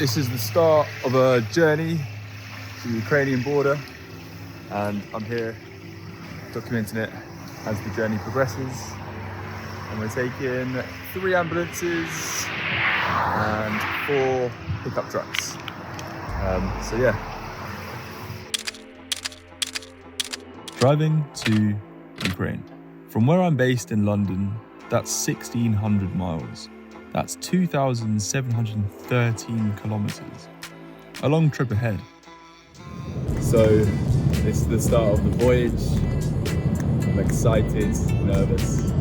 This is the start of a journey to the Ukrainian border, and I'm here documenting it as the journey progresses. And we're taking 3 ambulances and 4 pickup trucks. So yeah. Driving to Ukraine. From where I'm based in London, that's 1,600 miles. That's 2,713 kilometers. A long trip ahead. So this is the start of the voyage. I'm excited, nervous.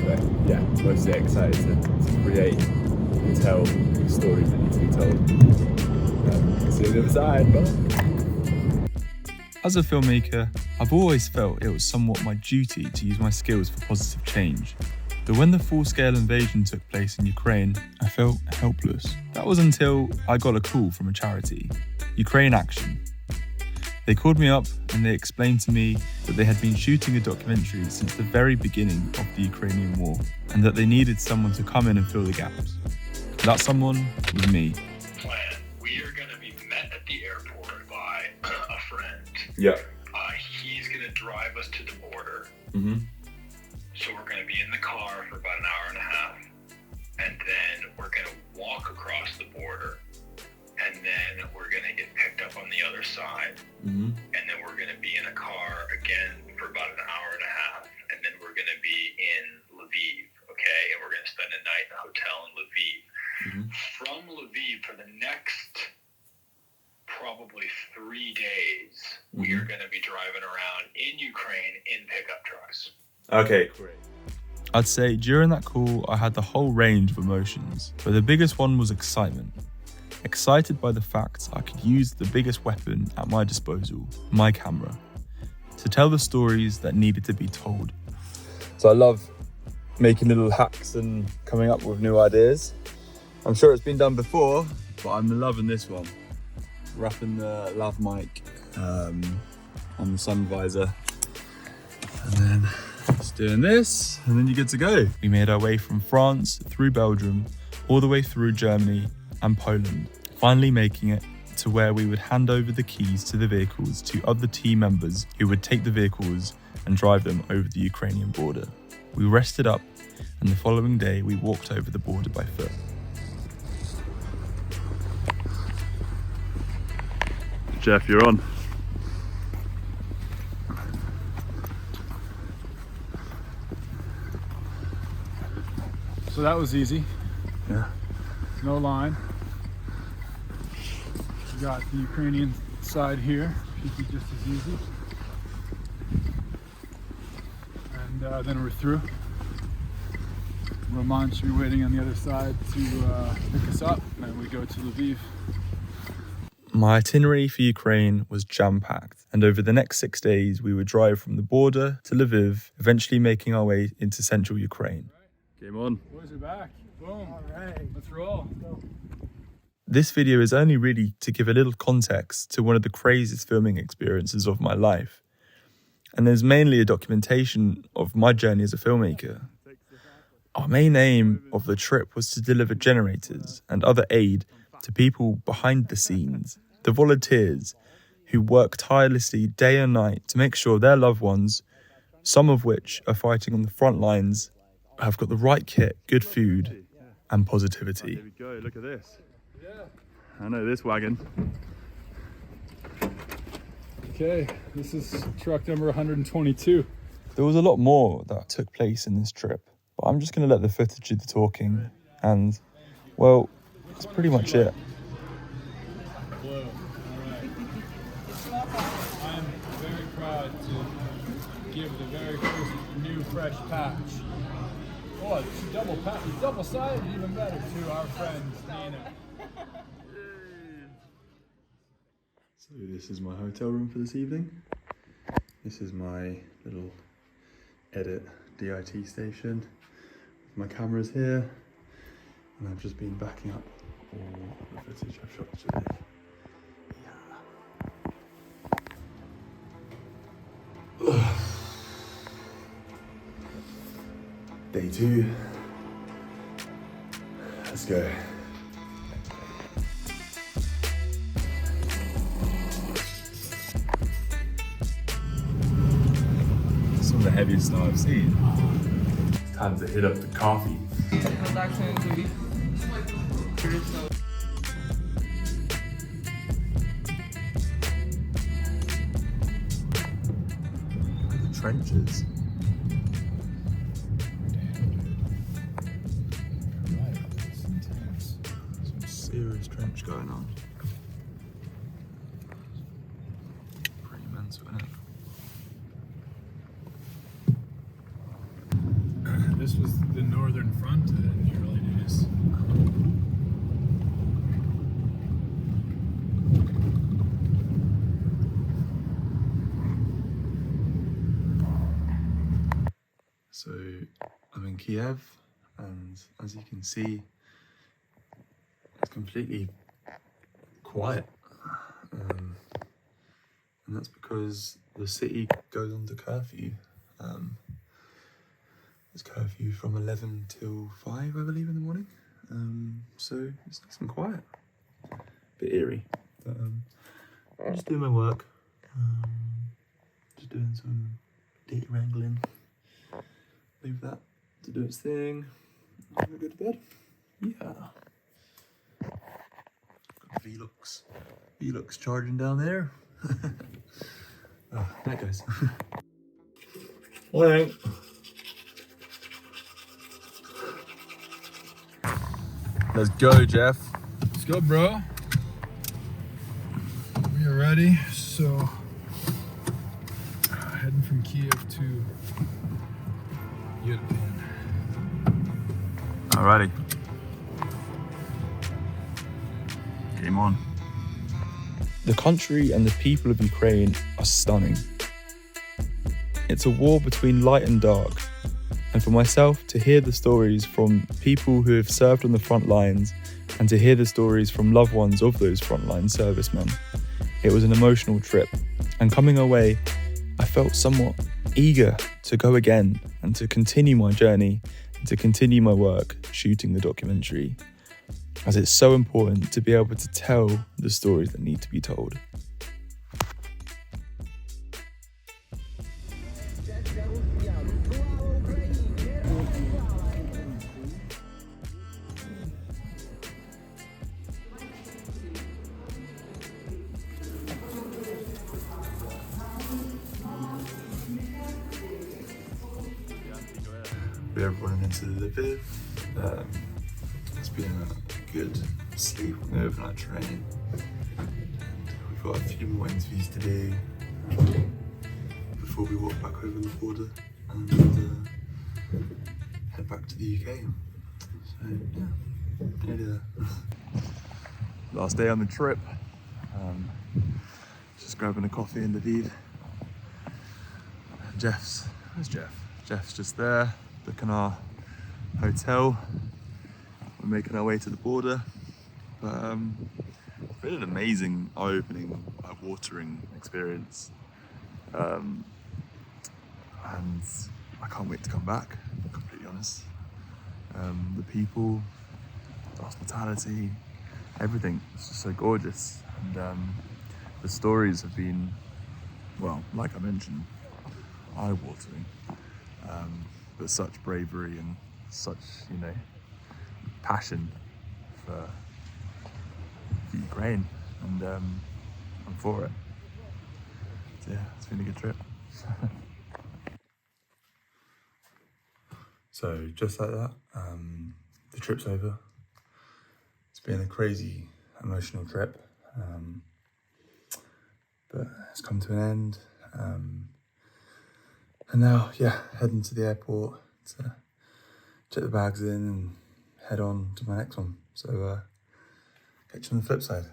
But yeah, mostly excited to create and tell the stories that need to be told. See you on the other side, bye. As a filmmaker, I've always felt it was somewhat my duty to use my skills for positive change. But when the full-scale invasion took place in Ukraine, I felt helpless. That was until I got a call from a charity, UkraineAction. They called me up and they explained to me that they had been shooting a documentary since the very beginning of the Ukrainian war, and that they needed someone to come in and fill the gaps. That someone was me. We are going to be met at the airport by a friend. Yeah. He's going to drive us to the border. Mm-hmm. So we're going to be in the car for about an hour and a half. And then we're going to walk across the border. And then we're going to get picked up on the other side. Mm-hmm. And then we're going to be in a car again for about an hour and a half. And then we're going to be in Lviv, okay? And we're going to spend a night in a hotel in Lviv. Mm-hmm. From Lviv for the next probably 3 days, we are going to be driving around in Ukraine in pickup trucks. Okay, great. I'd say during that call, I had the whole range of emotions, but the biggest one was excitement. Excited by the fact I could use the biggest weapon at my disposal, my camera, to tell the stories that needed to be told. So I love making little hacks and coming up with new ideas. I'm sure it's been done before, but I'm loving this one. Wrapping the lav mic on the sun visor, and then just doing this, and then you're good to go. We made our way from France through Belgium, all the way through Germany and Poland, finally making it to where we would hand over the keys to the vehicles to other team members who would take the vehicles and drive them over the Ukrainian border. We rested up, and the following day we walked over the border by foot. Jeff, you're on. So that was easy. Yeah. No line. We got the Ukrainian side here, should be just as easy. And then we're through. Roman should be waiting on the other side to pick us up, and we go to Lviv. My itinerary for Ukraine was jam-packed, and over the next 6 days we would drive from the border to Lviv, eventually making our way into central Ukraine. Game on. Boys are back. Boom. All right. Let's roll. This video is only really to give a little context to one of the craziest filming experiences of my life. And there's mainly a documentation of my journey as a filmmaker. Our main aim of the trip was to deliver generators and other aid to people behind the scenes, the volunteers who work tirelessly day and night to make sure their loved ones, some of which are fighting on the front lines, have got the right kit, good food, and positivity. Here we go, look at this. Yeah. I know this wagon. Okay, this is truck number 122. There was a lot more that took place in this trip, but I'm just going to let the footage do the talking, and, well, that's pretty much it. Blue. All right. I'm very proud to give the very first new fresh patch. Oh, it's double patch, it's double-sided, even better, to our friend Nina. So this is my hotel room for this evening. This is my little edit DIT station. My camera's here, and I've just been backing up all the footage I've shot today. Yeah. Day 2. Let's go. heaviest snow I've seen. It's time to hit up the coffee. Trenches. Some serious trench going on. Pretty mental, isn't it? This was the northern front in the early days. So I'm in Kiev, and as you can see, it's completely quiet. And that's because the city goes under curfew. It's curfew from 11 till 5, I believe, in the morning. So it's nice and quiet. Bit eerie. But I'm just doing my work. Just doing some data wrangling. Leave that to do its thing. I'm gonna go to bed. Yeah. Got Velux charging down there. Oh, night, guys. Morning. Let's go, Jeff. Let's go, bro. We are ready. So, heading from Kiev to Ukraine. Alrighty. Game on. The country and the people of Ukraine are stunning. It's a war between light and dark. And for myself, to hear the stories from people who have served on the front lines and to hear the stories from loved ones of those frontline servicemen, it was an emotional trip. And coming away, I felt somewhat eager to go again and to continue my journey and to continue my work shooting the documentary, as it's so important to be able to tell the stories that need to be told. We're running into Lviv. It's been a good sleep on the overnight train. We've got a few more interviews today before we walk back over the border and head back to the UK. So yeah, nearly there. Last day on the trip. Just grabbing a coffee in Lviv. Where's Jeff? Jeff's just there, booking our hotel. We're making our way to the border. But it's been an amazing, eye-opening, watering experience. And I can't wait to come back, to be completely honest. The people, the hospitality, everything, it's just so gorgeous. And the stories have been, well, like I mentioned, eye-watering. But such bravery and such, passion for Ukraine, and I'm for it. So yeah, it's been a good trip. So just like that, the trip's over. It's been a crazy, emotional trip, but it's come to an end. And now, heading to the airport to check the bags in and head on to my next one. So catch you on the flip side.